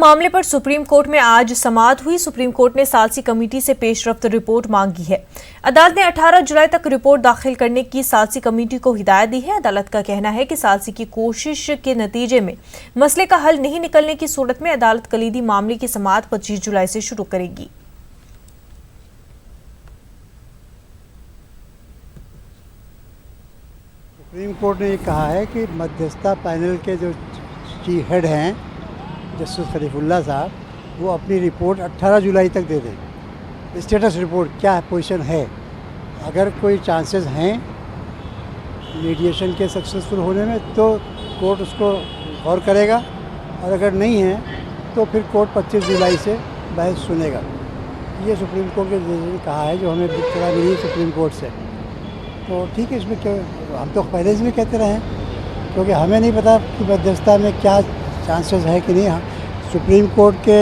मामले पर supreme court में आज समाअत हुई। सुप्रीम कोर्ट ने सालसी कमेटी से पेशरफ्त रिपोर्ट मांगी है। अदालत ने 18 जुलाई तक रिपोर्ट दाखिल करने की सालसी कमेटी को हिदायत दी है। अदालत का कहना है कि सालसी की कोशिश के नतीजे में मसले का हल नहीं निकलने की सूरत में अदालत कलीदी मामले की समाअत 25 जुलाई से शुरू करेगी। सुप्रीम कोर्ट ने ये कहा है कि मध्यस्थता पैनल के जो चीफ हेड हैं जस्टिस खलीफुल्ला साहब, वो अपनी रिपोर्ट 18 जुलाई तक दे दें। स्टेटस रिपोर्ट क्या पोजीशन है, अगर कोई चांसेस हैं मीडिएशन के सक्सेसफुल होने में तो कोर्ट उसको गौर करेगा, और अगर नहीं है तो फिर कोर्ट 25 जुलाई से बहस सुनेगा। ये सुप्रीम कोर्ट के जज ने कहा है, जो हमें इत्तला मिली सुप्रीम कोर्ट से। तो ठीक है, इसमें क्यों, हम तो पहले से भी कहते रहे हैं, क्योंकि हमें नहीं पता कि मध्यस्थता में क्या चांसेस है कि नहीं। सुप्रीम कोर्ट के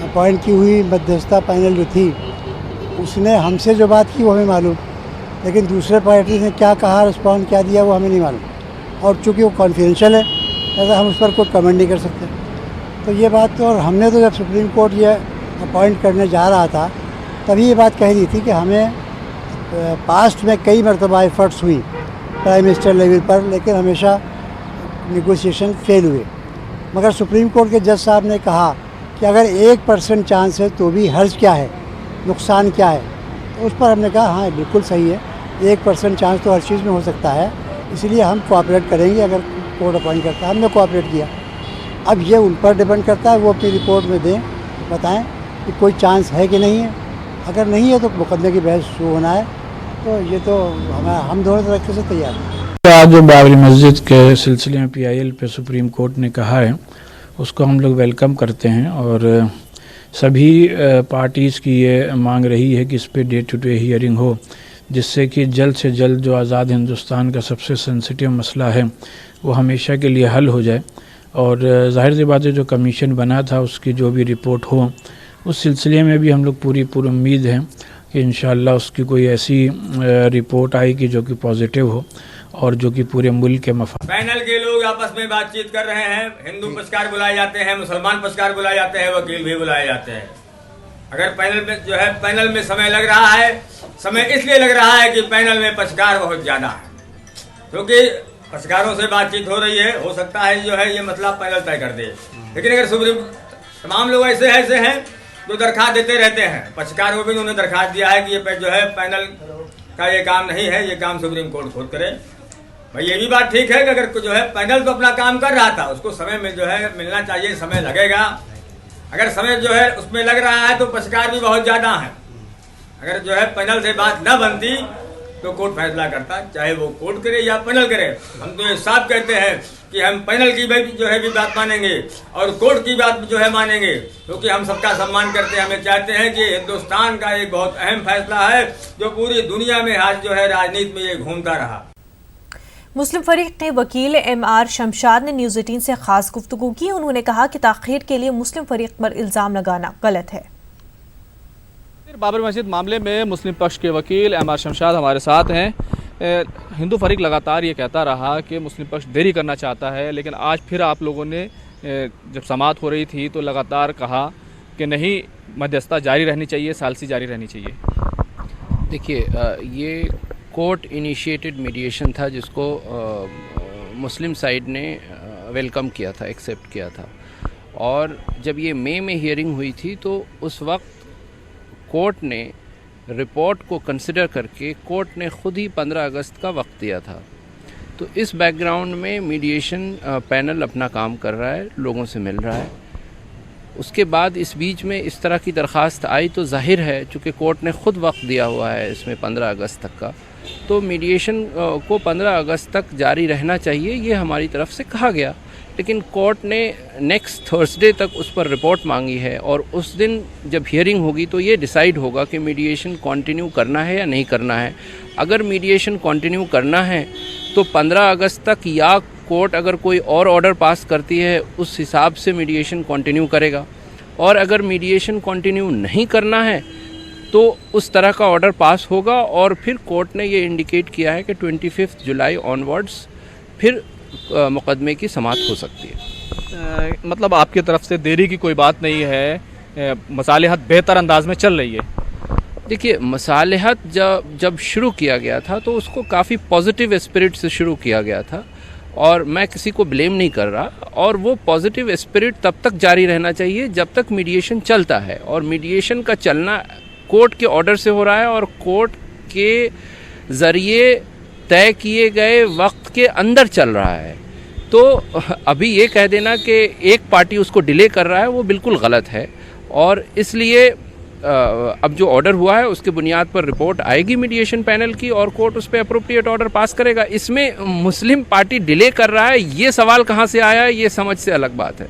अपॉइंट की हुई मध्यस्थता पैनल जो थी, उसने हमसे जो बात की वो हमें मालूम, लेकिन दूसरे पार्टी ने क्या कहा, रिस्पॉन्ड क्या दिया, वो हमें नहीं मालूम। और चूँकि वो कॉन्फिडेंशियल है, ऐसा हम उस पर कोई कमेंट नहीं कर सकते। तो ये बात तो, और हमने तो जब सुप्रीम कोर्ट ये अपॉइंट करने जा रहा था तभी ये बात कह दी थी कि हमें पास्ट में कई मरतबा एफर्ट्स हुई प्राइम मिनिस्टर लेवल पर, लेकिन हमेशा नेगोशिएशन फेल हुए। मगर सुप्रीम कोर्ट के जज साहब ने कहा कि अगर 1% चांस है तो भी हर्ज क्या है, नुकसान क्या है। तो उस पर हमने कहा हाँ बिल्कुल सही है, 1% चांस तो हर चीज़ में हो सकता है, इसलिए हम कोऑपरेट करेंगे अगर कोर्ट अपॉइंट करता है। हमने कोऑपरेट किया। अब ये उन पर डिपेंड करता है, वो अपनी रिपोर्ट में दें, बताएं कि कोई चांस है कि नहीं है। अगर नहीं है तो मुकदमे की बहस शुरू होना है। तो ये तो हम दोनों तरीके से तैयार हैं। आज जो बाबरी मस्जिद के सिलसिले में PIL पे सुप्रीम कोर्ट ने कहा है, उसको हम लोग वेलकम करते हैं, और सभी पार्टीज़ की ये मांग रही है कि इस पे डे टू डे हियरिंग हो, जिससे कि जल्द से जल्द जो आज़ाद हिंदुस्तान का सबसे सेंसिटिव मसला है वो हमेशा के लिए हल हो जाए। और ज़ाहिर सी बात है, जो कमीशन बना था उसकी जो भी रिपोर्ट हो, उस सिलसिले में भी हम लोग पूरी उम्मीद है कि इंशाअल्लाह उसकी कोई ऐसी रिपोर्ट आएगी जो कि पॉजिटिव हो और जो कि पूरे मुल्क के मफाद। पैनल के लोग आपस में बातचीत कर रहे हैं, हिंदू पक्षकार बुलाए जाते हैं, मुसलमान पक्षकार बुलाए जाते हैं, वकील भी बुलाए जाते हैं। अगर पैनल में जो है, पैनल में समय लग रहा है, समय इसलिए लग रहा है कि पैनल में पक्षकार बहुत ज्यादा है, क्योंकि पक्षकारों से बातचीत हो रही है। हो सकता है जो है ये मतलब पैनल तय कर दे, लेकिन अगर सुप्रीम तमाम लोग ऐसे हैं जो दरखास्त देते रहते हैं। पक्षकार को भी उन्होंने दरखास्त दिया है कि ये जो है पैनल का ये काम नहीं है, ये काम सुप्रीम कोर्ट खुद करे। भाई ये भी बात ठीक है कि अगर जो है पैनल तो अपना काम कर रहा था, उसको समय में जो है मिलना चाहिए, समय लगेगा। अगर समय जो है उसमें लग रहा है तो पक्षकार भी बहुत ज्यादा है। अगर जो है पैनल से बात न बनती तो कोर्ट फैसला करता, चाहे वो कोर्ट करे या पैनल करे। हम तो ये साफ कहते हैं कि हम पैनल की भी जो है भी बात मानेंगे और कोर्ट की बात जो है मानेंगे, क्योंकि हम सबका सम्मान करते हैं। हमें चाहते हैं कि हिंदुस्तान का एक बहुत अहम फैसला है जो पूरी दुनिया में आज जो है राजनीति में ये घूमता रहा। मुस्लिम फरीक के वकील MR शमशाद ने न्यूज़ 18 से खास गुफ्तगू की। उन्होंने कहा कि ताखीर के लिए मुस्लिम फरीक पर इल्ज़ाम लगाना गलत है। बाबरी मस्जिद मामले में मुस्लिम पक्ष के वकील MR शमशाद हमारे साथ हैं। हिंदू फरीक लगातार ये कहता रहा कि मुस्लिम पक्ष देरी करना चाहता है, लेकिन आज फिर आप लोगों ने जब समाअत हो रही थी तो लगातार कहा कि नहीं, मध्यस्थता जारी रहनी चाहिए, सालसी जारी रहनी चाहिए। देखिए, ये कोर्ट इनिशिएटेड मीडिएशन था जिसको मुस्लिम साइड ने वेलकम किया था, एक्सेप्ट किया था। और जब ये मई में हियरिंग हुई थी तो उस वक्त कोर्ट ने रिपोर्ट को कंसिडर करके कोर्ट ने खुद ही 15 अगस्त का वक्त दिया था। तो इस बैकग्राउंड में मीडिएशन पैनल अपना काम कर रहा है, लोगों से मिल रहा है। उसके बाद इस बीच में इस तरह की दरख्वास्त आई तो जाहिर है, चूँकि कोर्ट ने ख़ुद वक्त दिया हुआ है इसमें 15 अगस्त तक का, तो मीडिएशन को 15 अगस्त तक जारी रहना चाहिए, ये हमारी तरफ से कहा गया। लेकिन कोर्ट ने नेक्स्ट थर्सडे तक उस पर रिपोर्ट मांगी है, और उस दिन जब हियरिंग होगी तो ये डिसाइड होगा कि मीडिएशन कंटिन्यू करना है या नहीं करना है। अगर मीडिएशन कंटिन्यू करना है तो 15 अगस्त तक, या कोर्ट अगर कोई और ऑर्डर पास करती है उस हिसाब से मीडिएशन कंटिन्यू करेगा, और अगर मीडिएशन कंटिन्यू नहीं करना है तो उस तरह का ऑर्डर पास होगा। और फिर कोर्ट ने ये इंडिकेट किया है कि 25 जुलाई ऑनवर्ड्स फिर मुकदमे की समाअत हो सकती है। मतलब आपकी तरफ से देरी की कोई बात नहीं है, मसालिहत बेहतर अंदाज में चल रही है। देखिए, मसालिहत जब शुरू किया गया था तो उसको काफ़ी पॉजिटिव स्पिरिट से शुरू किया गया था और मैं किसी को ब्लेम नहीं कर रहा, और वो पॉजिटिव स्पिरिट तब तक जारी रहना चाहिए जब तक मीडिएशन चलता है, और मीडिएशन का चलना कोर्ट के ऑर्डर से हो रहा है और कोर्ट के ज़रिए तय किए गए वक्त के अंदर चल रहा है। तो अभी ये कह देना कि एक पार्टी उसको डिले कर रहा है वो बिल्कुल गलत है, और इसलिए अब जो ऑर्डर हुआ है उसके बुनियाद पर रिपोर्ट आएगी मीडिएशन पैनल की और कोर्ट उस पर अप्रोप्रिएट ऑर्डर पास करेगा। इसमें मुस्लिम पार्टी डिले कर रहा है ये सवाल कहाँ से आया, ये समझ से अलग बात है।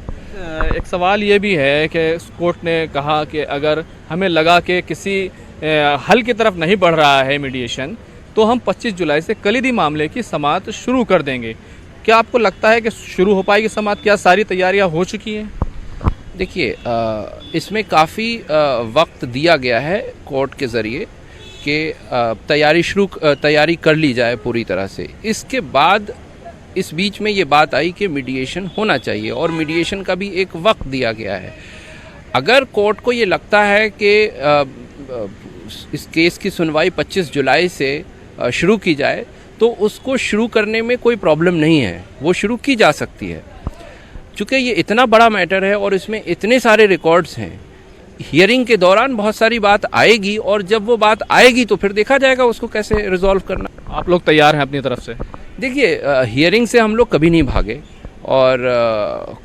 एक सवाल ये भी है कि कोर्ट ने कहा कि अगर हमें लगा कि किसी हल की तरफ नहीं बढ़ रहा है मीडिएशन, तो हम 25 जुलाई से कलीदी मामले की समाअत शुरू कर देंगे। क्या आपको लगता है कि शुरू हो पाएगी समाअत? क्या सारी तैयारियां हो चुकी हैं? देखिए, इसमें काफ़ी वक्त दिया गया है कोर्ट के ज़रिए कि तैयारी कर ली जाए पूरी तरह से। इसके बाद इस बीच में ये बात आई कि मीडिएशन होना चाहिए और मीडिएशन का भी एक वक्त दिया गया है। अगर कोर्ट को ये लगता है कि इस केस की सुनवाई 25 जुलाई से शुरू की जाए तो उसको शुरू करने में कोई प्रॉब्लम नहीं है, वो शुरू की जा सकती है। चूँकि ये इतना बड़ा मैटर है और इसमें इतने सारे रिकॉर्ड्स हैं, हियरिंग के दौरान बहुत सारी बात आएगी और जब वो बात आएगी तो फिर देखा जाएगा उसको कैसे रिजॉल्व करना। आप लोग तैयार हैं अपनी तरफ से? देखिए, हियरिंग से हम लोग कभी नहीं भागे और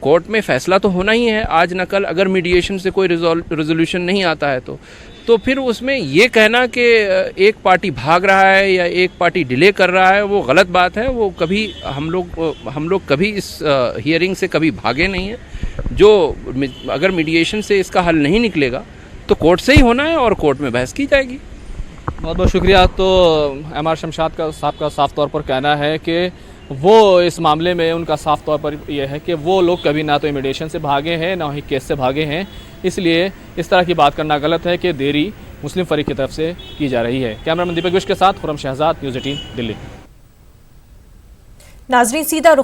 कोर्ट में फैसला तो होना ही है आज न कल। अगर मीडिएशन से कोई रेजोल्यूशन नहीं आता है तो फिर उसमें ये कहना कि एक पार्टी भाग रहा है या एक पार्टी डिले कर रहा है वो गलत बात है। वो कभी हम लोग कभी इस हियरिंग से कभी भागे नहीं हैं। जो अगर मीडिएशन से इसका हल नहीं निकलेगा तो कोर्ट से ही होना है और कोर्ट में बहस की जाएगी। बहुत बहुत शुक्रिया। तो एमआर शमशाद साहब का साफ तौर पर कहना है कि वो इस मामले में उनका साफ तौर पर यह है कि वो लोग कभी ना तो मीडिएशन से भागे हैं ना ही केस से भागे हैं, इसलिए इस तरह की बात करना गलत है कि देरी मुस्लिम फरीक की तरफ से की जा रही है। कैमरामैन दीपक विश के साथ खुरम शहजाद, न्यूज़ 18 दिल्ली। नाजरीन, सीधा रुख